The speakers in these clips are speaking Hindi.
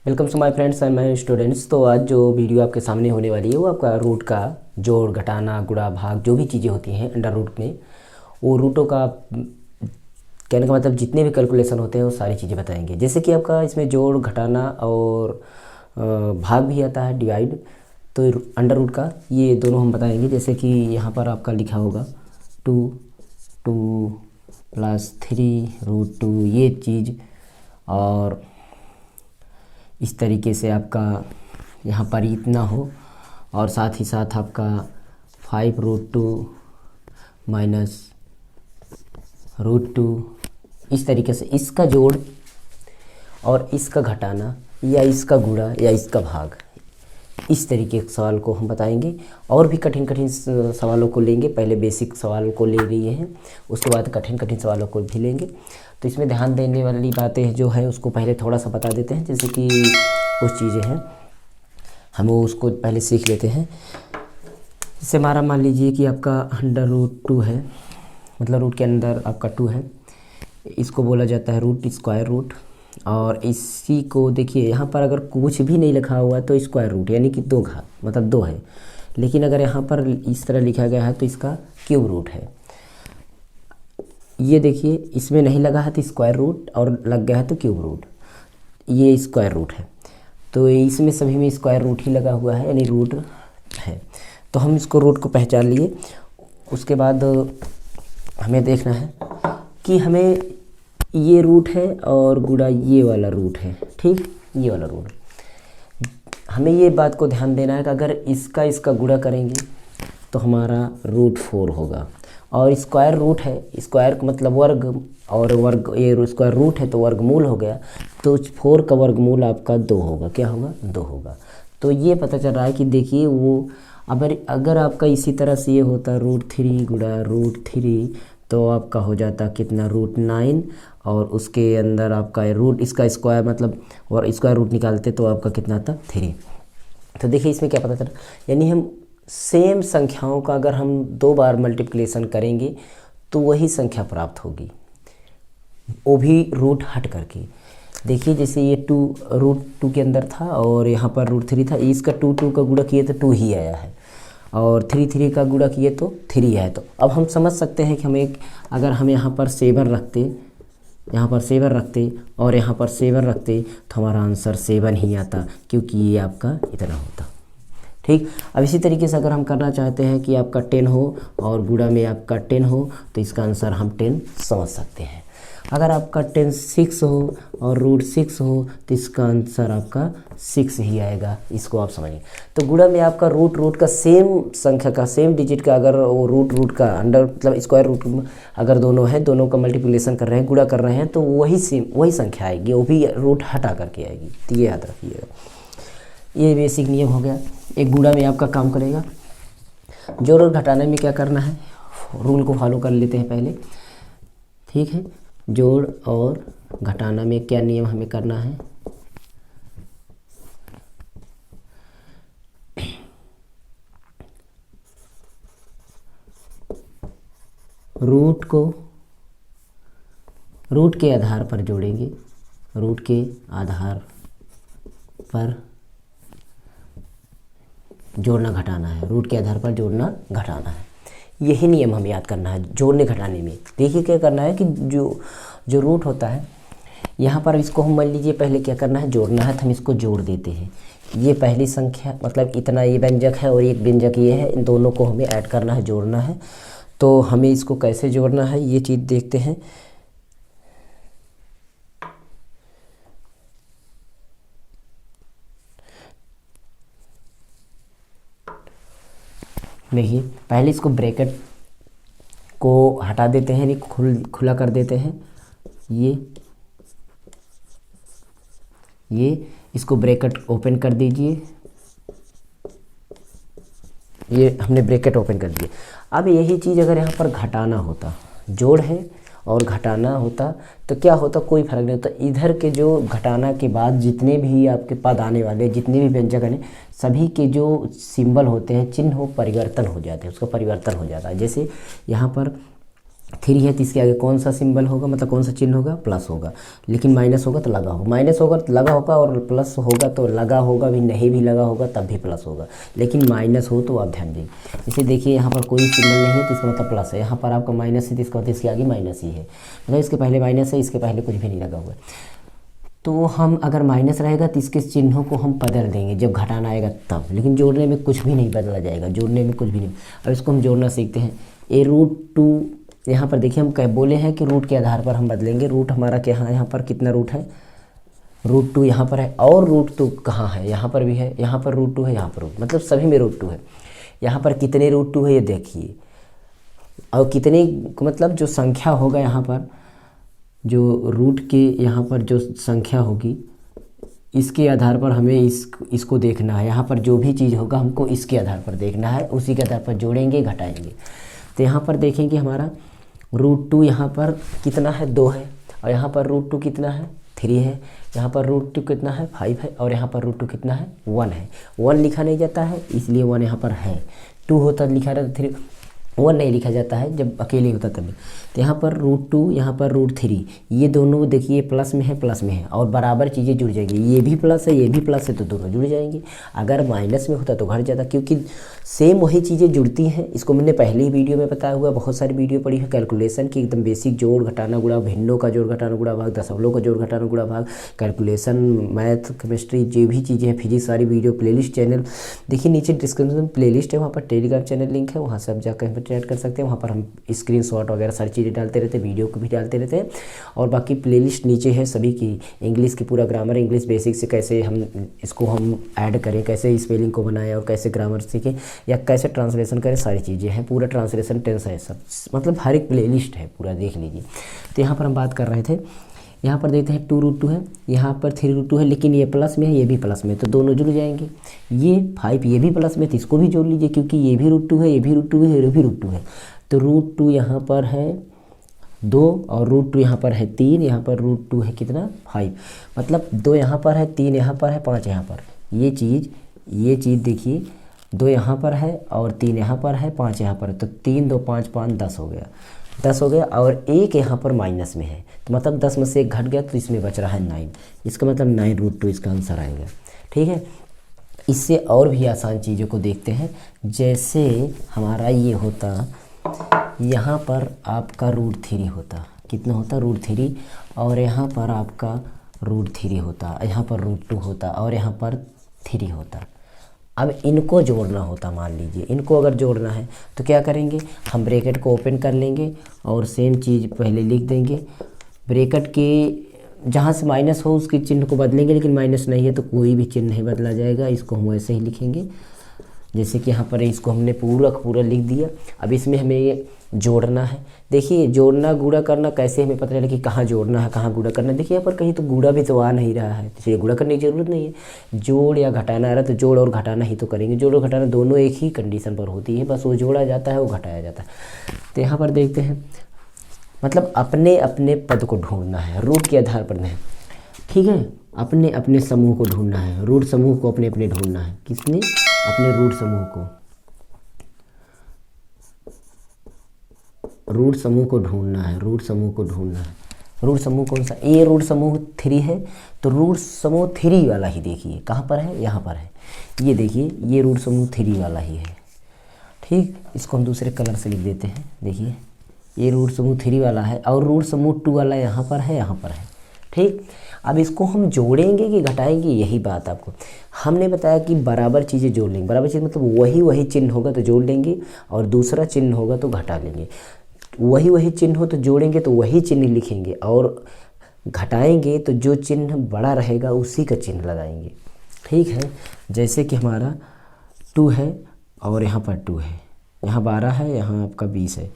Welcome to my friends and my students. तो आज जो वीडियो आपके सामने होने वाली है वो आपका रूट का जोड़, घटाना, गुणा, भाग जो भी चीज़ें होती हैं अंडर रूट में, वो रूटों का कहने का मतलब जितने भी कैलकुलेशन होते हैं वो सारी चीज़ें बताएंगे। जैसे कि आपका इसमें जोड़, घटाना और भाग भी आता है, डिवाइड। तो अंडर रूट का ये दोनों हम बताएंगे। जैसे कि यहाँ पर आपका लिखा होगा 2 + 3√2 ये चीज़, और इस तरीके से आपका यहाँ पर इतना हो, और साथ ही साथ आपका 5√2 - √2 इस तरीके से इसका जोड़ और इसका घटाना या इसका गुणा या इसका भाग, इस तरीके के सवाल को हम बताएंगे। और भी कठिन कठिन सवालों को लेंगे। पहले बेसिक सवाल को ले लिए हैं, उसके बाद कठिन कठिन सवालों को भी लेंगे। तो इसमें ध्यान देने वाली बातें जो है उसको पहले थोड़ा सा बता देते हैं। जैसे कि कुछ चीज़ें हैं हम वो उसको पहले सीख लेते हैं। जैसे हमारा मान लीजिए कि आपका √2 है, मतलब रूट के अंदर आपका 2 है, इसको बोला जाता है रूट, स्क्वायर रूट। और इसी को देखिए यहाँ पर अगर कुछ भी नहीं लिखा हुआ तो स्क्वायर रूट यानी कि 2 घात मतलब 2 है, लेकिन अगर यहाँ पर इस तरह लिखा गया है तो इसका क्यूब रूट है। ये देखिए इसमें नहीं लगा है तो स्क्वायर रूट, और लग गया है तो क्यूब रूट, ये स्क्वायर रूट है। तो इसमें सभी में स्क्वायर रूट ही लगा हुआ है यानी रूट है। तो हम इसको रूट को पहचान लिए। उसके बाद हमें देखना है कि हमें ये रूट है और गुणा ये वाला रूट है, ठीक, ये वाला रूट। हमें ये बात को ध्यान देना है कि अगर इसका गुणा करेंगे तो हमारा √4 होगा, और स्क्वायर रूट है, स्क्वायर का मतलब वर्ग, और वर्ग ये स्क्वायर रूट है तो वर्गमूल हो गया, तो 4 का वर्गमूल आपका 2 होगा। क्या होगा? 2 होगा। तो ये पता चल रहा है कि देखिए वो अगर आपका इसी तरह से ये होता √3 गुणा √3 तो आपका हो जाता कितना, √9, और उसके अंदर आपका रूट इसका स्क्वायर मतलब और स्क्वायर रूट निकालते तो आपका कितना था, 3। तो देखिए इसमें क्या पता चला, यानी हम सेम संख्याओं का अगर हम 2 बार मल्टीप्लिकेशन करेंगे तो वही संख्या प्राप्त होगी, वो भी रूट हट करके। देखिए जैसे ये 2 √2 के अंदर था और यहाँ पर √3 था, इसका 2 का गुणा किए तो 2 ही आया है, और 3 का गुणा किए तो 3 है। तो अब हम समझ सकते हैं कि अगर हम यहाँ पर 7 रखते, यहाँ पर 7 रखते और यहाँ पर 7 रखते तो हमारा आंसर 7 ही आता, क्योंकि ये आपका इतना होता, ठीक। अब इसी तरीके से अगर हम करना चाहते हैं कि आपका 10 हो और गुणा में आपका 10 हो तो इसका आंसर हम 10 समझ सकते हैं। अगर आपका 10 6 हो और √6 हो तो इसका आंसर आपका 6 ही आएगा, इसको आप समझिए। तो गुणा में आपका रूट का सेम संख्या का सेम डिजिट का अगर वो रूट का अंडर मतलब स्क्वायर रूट अगर दोनों है, दोनों का मल्टीप्लिकेशन कर रहे हैं, गुणा कर रहे हैं, तो वही संख्या आएगी, वो भी रूट हटा करके आएगी। तो ये याद रखिएगा, ये बेसिक नियम हो गया। एक गुणा में आपका काम करेगा। जोड़ और घटाने में क्या करना है, रूल को फॉलो कर लेते हैं पहले, ठीक है। जोड़ और घटाना में क्या नियम हमें करना है, रूट को रूट के आधार पर जोड़ेंगे, रूट के आधार पर जोड़ना घटाना है, रूट के आधार पर जोड़ना घटाना है। यही नियम हमें याद करना है जोड़ने घटाने में। देखिए क्या करना है कि जो रूट होता है यहाँ पर इसको हम मान लीजिए पहले क्या करना है, जोड़ना है, तो हम इसको जोड़ देते हैं। ये पहली संख्या मतलब इतना ये व्यंजक है और एक व्यंजक ये है, इन दोनों को हमें ऐड करना है, जोड़ना है। तो हमें इसको कैसे जोड़ना है ये चीज़ देखते हैं। देखिए पहले इसको ब्रैकेट को हटा देते हैं, यानी खुला कर देते हैं। ये इसको ब्रैकेट ओपन कर दीजिए, ये हमने ब्रैकेट ओपन कर दिए। अब यही चीज़ अगर यहाँ पर घटाना होता, जोड़ है और घटाना होता तो क्या होता, कोई फर्क नहीं होता। इधर के जो घटाना के बाद जितने भी आपके पद आने वाले, जितने भी व्यंजक आने, सभी के जो सिंबल होते हैं, चिन्ह हो परिवर्तन हो जाते हैं, उसका परिवर्तन हो जाता है। जैसे यहाँ पर 3 है तो इसके आगे कौन सा सिंबल होगा, मतलब कौन सा चिन्ह होगा, प्लस होगा। लेकिन माइनस होगा तो लगा होगा, माइनस होगा तो लगा होगा, और प्लस होगा तो लगा होगा भी, नहीं भी लगा होगा तब भी प्लस होगा। लेकिन माइनस हो तो आप ध्यान दें, इसे देखिए यहाँ पर कोई सिंबल नहीं है तो इसका मतलब प्लस है। यहाँ पर आपका माइनस है तो इसका मतलब इसके आगे माइनस ही है, मतलब इसके पहले माइनस है, इसके पहले कुछ भी नहीं लगा हुआ है। तो हम अगर माइनस रहेगा तो इसके चिन्हों को हम बदल देंगे जब घटाना आएगा तब, लेकिन जोड़ने में कुछ भी नहीं बदला जाएगा, जोड़ने में कुछ भी नहीं। अब इसको हम जोड़ना सीखते हैं। a√2 यहाँ पर देखिए हम कह बोले हैं कि रूट के आधार पर हम बदलेंगे। रूट हमारा क्या है, यहाँ पर कितना रूट है, √2 यहाँ पर है, और √2 कहाँ है, यहाँ पर भी है, यहाँ पर √2 है, यहाँ पर मतलब सभी में √2 है। यहाँ पर कितने √2 है ये देखिए, और कितने मतलब जो संख्या होगा यहाँ पर, जो रूट के यहाँ पर जो संख्या होगी इसके आधार पर हमें इसको देखना है। यहाँ पर जो भी चीज़ होगा हमको इसके आधार पर देखना है, उसी के आधार पर जोड़ेंगे घटाएंगे। तो यहाँ पर देखेंगे हमारा √2 यहाँ पर कितना है, 2 है, और यहाँ पर √2 कितना है, 3 है, यहाँ पर √2 कितना है, 5 है, और यहाँ पर √2 कितना है, 1 है। 1 लिखा नहीं जाता है इसलिए 1 यहाँ पर है, 2 होता लिखा रहता 3, 1 नहीं लिखा जाता है जब अकेले होता तभी। तो यहाँ पर √2 यहाँ पर √3, ये दोनों देखिए प्लस में है, प्लस में है, और बराबर चीज़ें जुड़ जाएंगी, ये भी प्लस है ये भी प्लस है तो दोनों जुड़ जाएंगे। अगर माइनस में होता तो घट जाता, क्योंकि सेम वही चीज़ें जुड़ती हैं। इसको मैंने पहले ही वीडियो में बताया हुआ, बहुत सारी वीडियो पढ़ी है कैलकुलेशन की, एकदम बेसिक जोड़ घटाना गुणा, भिन्नों का जोड़ घटाना गुणा भाग, दशमलव का जोड़ घटाना गुणा भाग, कैलकुलेशन, मैथ, केमिस्ट्री, जो भी चीज़ें हैं, फिजिक्स, सारी वीडियो प्लेलिस्ट चैनल देखिए नीचे डिस्क्रिप्शन में प्लेलिस्ट है, वहाँ पर टेलीग्राम चैनल लिंक है, वहाँ से आप जाकर ऐड कर सकते हैं। वहाँ पर हम स्क्रीनशॉट वगैरह सारी चीज़ें डालते रहते हैं, वीडियो को भी डालते रहते हैं। और बाकी प्लेलिस्ट नीचे है सभी की, इंग्लिश की पूरा ग्रामर, इंग्लिश बेसिक से कैसे हम इसको हम ऐड करें, कैसे स्पेलिंग को बनाएं, और कैसे ग्रामर सीखें, या कैसे ट्रांसलेशन करें, सारी चीज़ें हैं। पूरा ट्रांसलेशन टेंस है सब, मतलब हर एक प्लेलिस्ट है पूरा, देख लीजिए। तो यहाँ पर हम बात कर रहे थे, यहाँ पर देखते हैं 2√2 है, यहाँ पर 3√2 है, लेकिन ये प्लस में है ये भी प्लस में, तो दोनों जुड़ जाएंगे। ये 5 ये भी प्लस में, तो इसको भी जोड़ लीजिए, क्योंकि ये भी √2 है, ये भी √2 है, ये भी √2 है। तो √2 यहाँ पर है 2, और √2 यहाँ पर है 3, यहाँ पर √2 है कितना, 5, मतलब 2 यहाँ पर है, 3 यहाँ पर है, 5 यहाँ पर। ये चीज़ देखिए, 2 यहाँ पर है और 3 यहाँ पर है, 5 यहाँ पर, तो 3 2 5 5 10 हो गया, 10 हो गया। और 1 यहाँ पर माइनस में है, तो मतलब 10 में से 1 घट गया, तो इसमें बच रहा है 9, इसका मतलब 9√2 इसका आंसर आएगा। ठीक है, इससे और भी आसान चीज़ों को देखते हैं। जैसे हमारा ये होता, यहाँ पर आपका √3 होता, कितना होता, √3, और यहाँ पर आपका √3 होता, यहाँ पर √2 होता, और यहाँ पर 3 होता। अब इनको जोड़ना होता, मान लीजिए इनको अगर जोड़ना है तो क्या करेंगे, हम ब्रैकेट को ओपन कर लेंगे और सेम चीज़ पहले लिख देंगे। ब्रैकेट के जहाँ से माइनस हो उसके चिन्ह को बदलेंगे, लेकिन माइनस नहीं है तो कोई भी चिन्ह नहीं बदला जाएगा, इसको हम वैसे ही लिखेंगे जैसे कि यहाँ पर इसको हमने पूरा का पूरा लिख दिया। अब इसमें हमें ये जोड़ना है। देखिए जोड़ना गुणा करना कैसे हमें पता चले कि कहाँ जोड़ना है कहाँ गुणा करना है। देखिए यहाँ पर कहीं तो गुणा भी तो आ नहीं रहा है, इसलिए गुणा करने की ज़रूरत नहीं है। जोड़ या घटाना आ रहा है तो जोड़ और घटाना ही तो करेंगे। जोड़ और घटाना दोनों एक ही कंडीशन पर होती है, बस वो जोड़ा जाता है वो घटाया जाता है। तो यहाँ पर देखते हैं, मतलब अपने अपने पद को ढूंढना है, रूट के आधार पर नहीं, ठीक है। अपने अपने समूह को ढूंढना है, रूट समूह को अपने अपने ढूंढना है। किसने? अपने रूट समूह को, रूट समूह को ढूंढना है, रूट समूह को ढूंढना है। रूट समूह कौन सा? ये रूट समूह 3 है, तो रूट समूह 3 वाला ही देखिए कहाँ पर है, यहाँ पर है। ये देखिए ये रूट समूह 3 वाला ही है, ठीक। इसको हम दूसरे कलर से लिख देते हैं। देखिए ये रूट समूह 3 वाला है और रूट समूह 2 वाला यहाँ पर है, यहाँ पर है, ठीक। अब इसको हम जोड़ेंगे कि घटाएंगे, यही बात आपको हमने बताया कि बराबर चीज़ें जोड़ लेंगे। बराबर चीज़ मतलब वही चिन्ह होगा तो जोड़ लेंगे और दूसरा चिन्ह होगा तो घटा लेंगे। वही चिन्ह हो तो जोड़ेंगे तो वही चिन्ह लिखेंगे और घटाएंगे तो जो चिन्ह बड़ा रहेगा उसी का चिन्ह लगाएंगे, ठीक है। जैसे कि हमारा 2 है और यहाँ पर 2 है, यहाँ 12 है, यहाँ आपका 20 है,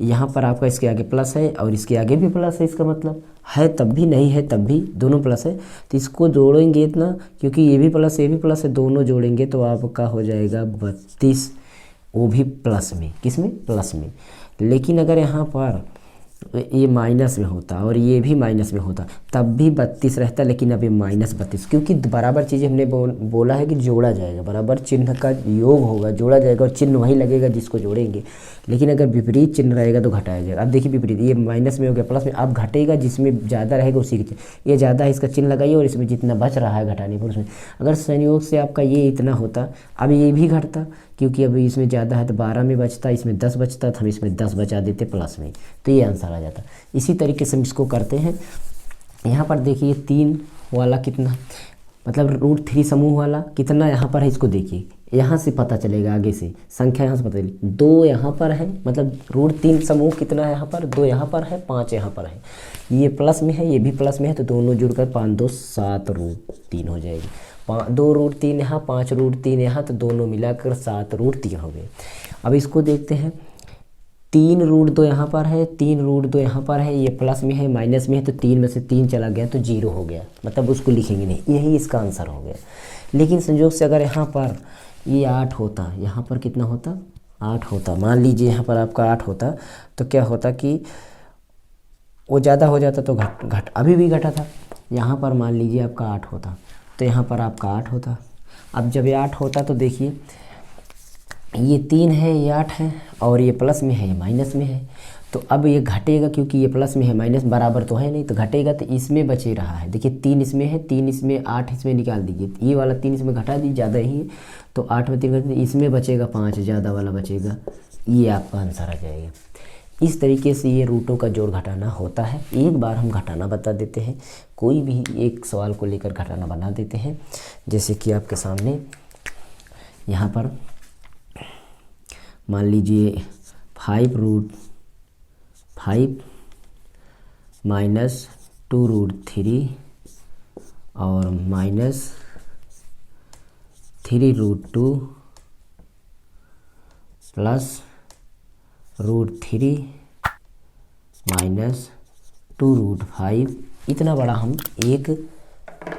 यहाँ पर आपका इसके आगे प्लस है और इसके आगे भी प्लस है। इसका मतलब है तब भी, नहीं है तब भी, दोनों प्लस है। तो इसको जोड़ेंगे इतना, क्योंकि ये भी प्लस ये भी प्लस है, दोनों जोड़ेंगे तो आपका हो जाएगा 32, वो भी प्लस में। किस में? प्लस में। लेकिन अगर यहाँ पर ये माइनस में होता और ये भी माइनस में होता तब भी 32 रहता, लेकिन अभी -32, क्योंकि बराबर चीज़ें हमने बोला है कि जोड़ा जाएगा, बराबर चिन्ह का योग होगा, जोड़ा जाएगा और चिन्ह वही लगेगा जिसको जोड़ेंगे। लेकिन अगर विपरीत चिन्ह रहेगा तो घटाया जाएगा। अब देखिए विपरीत, ये माइनस में हो गया प्लस में, अब घटेगा जिसमें ज़्यादा रहेगा उसी के, ये ज़्यादा है इसका चिन्ह लगाइए और इसमें जितना बच रहा है घटाने पर उसमें, अगर संयोग से आपका ये इतना होता, अब ये भी घटता, क्योंकि अभी इसमें ज़्यादा है तो 12 में बचता, इसमें 10 बचता, तो हम इसमें 10 बचा देते प्लस में, तो ये आंसर आ जाता। इसी तरीके से हम इसको करते हैं। यहाँ पर देखिए 3 वाला कितना, मतलब √3 समूह वाला कितना यहाँ पर है, इसको देखिए, यहाँ से पता चलेगा, आगे से संख्या यहाँ से पता चलेगी। 2 यहाँ पर है, मतलब √3 समूह कितना है यहाँ पर, 2 यहाँ पर है, 5 यहाँ पर है, ये प्लस में है, ये भी प्लस में है, तो दोनों जुड़कर 5 2 7 √3 हो जाएगी। 2 √3 यहाँ, 5 √3 यहाँ, तो दोनों मिलाकर 7 √3 हो गए। अब इसको देखते हैं, 3 √2 यहाँ पर है, 3 √2 यहाँ पर है, ये प्लस में है माइनस में है, तो 3 में से 3 चला गया तो 0 हो गया, मतलब उसको लिखेंगे नहीं, यही इसका आंसर हो गया। लेकिन संयोग से अगर यहाँ पर ये 8 होता, यहाँ पर कितना होता, 8 होता, मान लीजिए यहाँ पर आपका 8 होता, तो क्या होता कि वो ज़्यादा हो जाता तो घट अभी भी घटा था। यहाँ पर मान लीजिए आपका 8 होता, तो यहाँ पर आपका 8 होता। अब जब ये 8 होता तो देखिए ये 3 है, ये 8 है, और ये प्लस में है, ये माइनस में है, तो अब ये घटेगा, क्योंकि ये प्लस में है, माइनस बराबर तो है नहीं, तो घटेगा, तो इसमें बचे रहा है। देखिए 3 इसमें है, 3 इसमें, 8 इसमें निकाल दीजिए, ये वाला 3 इसमें घटा दीजिए, ज़्यादा ही है, तो 8 में 3 घटा दीजिए, इसमें बचेगा 5, ज़्यादा वाला बचेगा, ये आपका आंसर आ जाएगा। इस तरीके से ये रूटों का जोड़ घटाना होता है। एक बार हम घटाना बता देते हैं, कोई भी एक सवाल को लेकर घटाना बना देते हैं। जैसे कि आपके सामने यहाँ पर मान लीजिए 5 √5 माइनस 2 √3 और -3 √2 प्लस √3 माइनस 2 √5, इतना बड़ा हम एक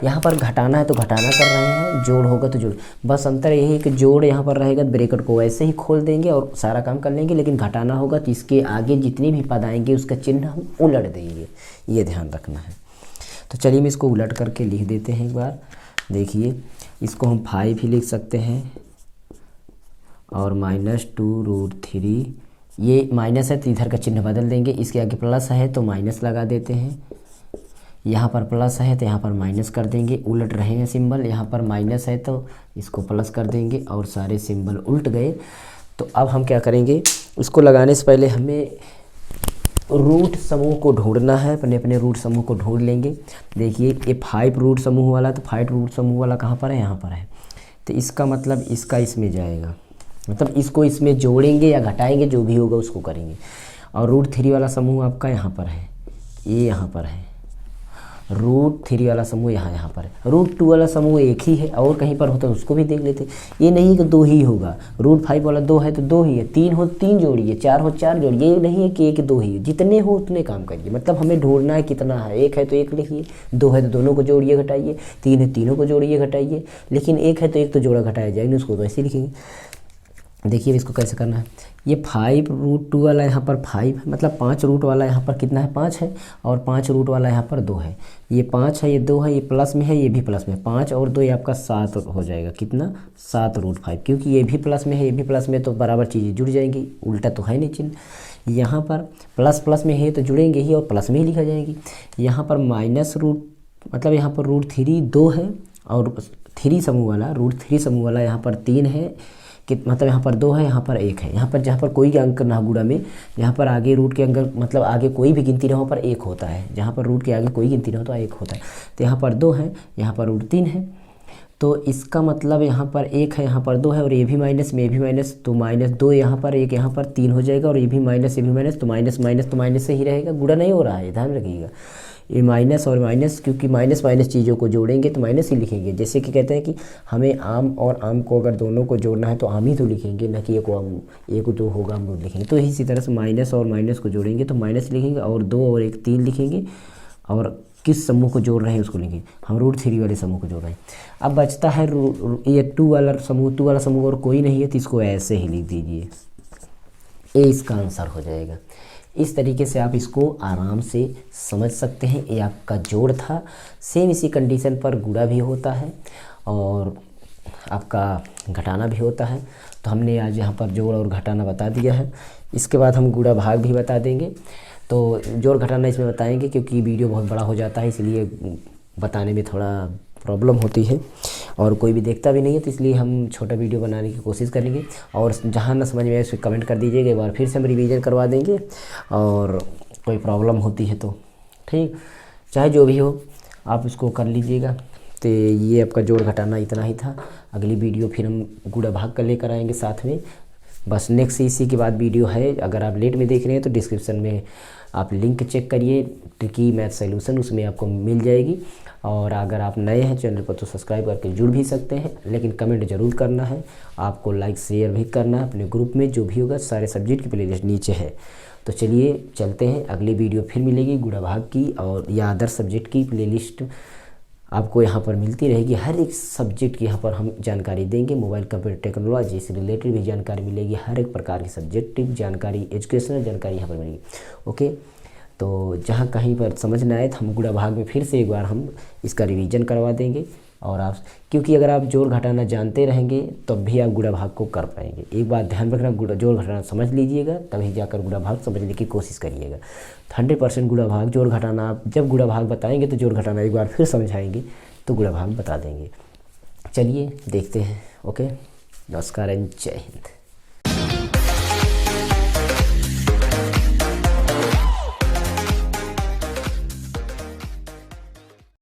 यहाँ पर घटाना है तो घटाना कर रहे हैं, जोड़ होगा तो जोड़, बस अंतर यही है कि जोड़ यहाँ पर रहेगा तो ब्रैकेट को वैसे ही खोल देंगे और सारा काम कर लेंगे, लेकिन घटाना होगा तो इसके आगे जितनी भी पद आएंगे उसका चिन्ह हम उलट देंगे, ये ध्यान रखना है। तो चलिए हम इसको उलट करके लिख देते हैं एक बार। देखिए इसको हम 5 ही लिख सकते हैं और -2 √3, ये माइनस है तो इधर का चिन्ह बदल देंगे, इसके आगे प्लस है तो माइनस लगा देते हैं, यहाँ पर प्लस है तो यहाँ पर माइनस कर देंगे, उलट रहे हैं सिंबल, यहाँ पर माइनस है तो इसको प्लस कर देंगे और सारे सिंबल उल्ट गए। तो अब हम क्या करेंगे, इसको लगाने से पहले हमें रूट समूह को ढूंढना है, अपने अपने रूट समूह को ढूंढ लेंगे। देखिए ये 5 रूट समूह वाला, तो 5 रूट समूह वाला कहाँ पर है, यहाँ पर है, तो इसका मतलब इसका इसमें जाएगा, मतलब इसको इसमें जोड़ेंगे या घटाएंगे, जो भी होगा उसको करेंगे। और √3 वाला समूह आपका यहाँ पर है, ये यहाँ पर है, √3 वाला समूह यहाँ पर है, √2 वाला समूह एक ही है, और कहीं पर होता है उसको भी देख लेते। ये नहीं कि 2 ही होगा, √5 वाला 2 है तो 2 ही है, 3 हो 3 जोड़िए, 4 हो 4 जोड़िए, ये नहीं है कि 1 2 ही है, जितने हो उतने काम करिए, मतलब हमें ढूंढना है कितना है। 1 है तो 1 लिखिए, 2 है तो दोनों को जोड़िए घटाइए, 3 है तीनों को जोड़िए घटाइए, लेकिन 1 है तो 1 तो जोड़ा घटाया जाएगा, उसको तो ऐसे लिखेंगे। देखिए इसको कैसे करना है, ये 5 √2 वाला यहाँ पर 5 है, मतलब 5 रूट वाला यहाँ पर कितना है, 5 है, और 5 रूट वाला यहाँ पर 2 है, ये 5 है, ये 2 है, ये प्लस में है, ये भी प्लस में है, 5 और 2 ये आपका 7 हो जाएगा, कितना 7 √5, क्योंकि ये भी प्लस में है, ये भी प्लस में, तो बराबर चीज़ें जुड़ जाएंगी, उल्टा तो है नहीं चिन्ह। यहाँ पर प्लस प्लस में है तो जुड़ेंगे ही और प्लस में ही लिखा जाएगी। यहाँ पर माइनस रूट, मतलब यहाँ पर √3 2 है, और 3 समूह वाला √3 समूह वाला यहाँ पर 3 है, कि मतलब यहाँ पर 2 है, यहाँ पर 1 है, यहाँ पर जहाँ पर कोई अंक ना गुणा में, यहाँ पर आगे रूट के अंक, मतलब आगे कोई भी गिनती ना हो पर 1 होता है, जहाँ पर रूट के आगे कोई गिनती ना हो तो 1 होता है। तो यहाँ पर 2 है, यहाँ पर √3 है, तो इसका मतलब यहाँ पर 1 है, यहाँ पर 2 है, और ये भी माइनस में, ये भी माइनस, तो -2 यहाँ पर, 1 यहाँ पर 3 हो जाएगा, और ये भी माइनस, ये भी माइनस, तो माइनस माइनस तो माइनस से ही रहेगा, गुणा नहीं हो रहा है, ध्यान रखिएगा। ये माइनस और माइनस, क्योंकि माइनस माइनस चीज़ों को जोड़ेंगे तो माइनस ही लिखेंगे। जैसे कि कहते हैं कि हमें आम और आम को अगर दोनों को जोड़ना है तो आम ही तो लिखेंगे, ना कि एक आम, एक जो होगा अमरूद लिखेंगे। तो इसी तरह से माइनस और माइनस को जोड़ेंगे तो माइनस लिखेंगे, और 2 और 1 3 लिखेंगे, और किस समूह को जोड़ रहे हैं उसको लिखेंगे, हम √3 वाले समूह को जोड़ रहे हैं। अब बचता है ये 2 वाला समूह, 2 वाला समूह और कोई नहीं है तो इसको ऐसे ही लिख दीजिए, ए इसका आंसर हो जाएगा। इस तरीके से आप इसको आराम से समझ सकते हैं। ये आपका जोड़ था। सेम इसी कंडीशन पर गुणा भी होता है और आपका घटाना भी होता है। तो हमने आज यहाँ पर जोड़ और घटाना बता दिया है। इसके बाद हम गुणा भाग भी बता देंगे। तो जोड़ घटाना इसमें बताएंगे क्योंकि वीडियो बहुत बड़ा हो जाता है, इसलिए बताने में थोड़ा प्रॉब्लम होती है और कोई भी देखता भी नहीं है, तो इसलिए हम छोटा वीडियो बनाने की कोशिश करेंगे। और जहाँ ना समझ में आए उसमें कमेंट कर दीजिएगा, एक बार फिर से हम रिवीजन करवा देंगे और कोई प्रॉब्लम होती है तो ठीक, चाहे जो भी हो आप उसको कर लीजिएगा। तो ये आपका जोड़ घटाना इतना ही था। अगली वीडियो फिर हम गुणा भाग कर लेकर आएंगे साथ में। बस नेक्स्ट इसी के बाद वीडियो है। अगर आप लेट में देख रहे हैं तो डिस्क्रिप्शन में आप लिंक चेक करिए, ट्रिकी मैथ सॉल्यूशन, उसमें आपको मिल जाएगी। और अगर आप नए हैं चैनल पर तो सब्सक्राइब करके जुड़ भी सकते हैं, लेकिन कमेंट ज़रूर करना है आपको, लाइक शेयर भी करना है अपने ग्रुप में। जो भी होगा सारे सब्जेक्ट की प्लेलिस्ट नीचे है। तो चलिए चलते हैं, अगली वीडियो फिर मिलेगी गुणा भाग की और या अदर सब्जेक्ट की प्लेलिस्ट आपको यहाँ पर मिलती रहेगी। हर एक सब्जेक्ट की यहाँ पर हम जानकारी देंगे। मोबाइल कंप्यूटर टेक्नोलॉजी से रिलेटेड भी जानकारी मिलेगी। हर एक प्रकार की सब्जेक्टिव जानकारी, एजुकेशनल जानकारी यहाँ पर मिलेगी। ओके, तो जहाँ कहीं पर समझ ना आए तो हम गुणा भाग में फिर से एक बार हम इसका रिवीजन करवा देंगे। और आप, क्योंकि अगर आप जोड़ घटाना जानते रहेंगे तब भी आप गुणा भाग को कर पाएंगे। एक बात ध्यान रखना, जोड़ घटाना समझ लीजिएगा तभी जाकर गुणा भाग समझने की कोशिश करिएगा। 100% गुणा भाग जोड़ घटाना, आप जब गुणा भाग बताएंगे तो जोड़ घटाना एक बार फिर समझाएंगे तो गुणा भाग बता देंगे। चलिए देखते हैं। ओके, नमस्कार एंड जय हिंद।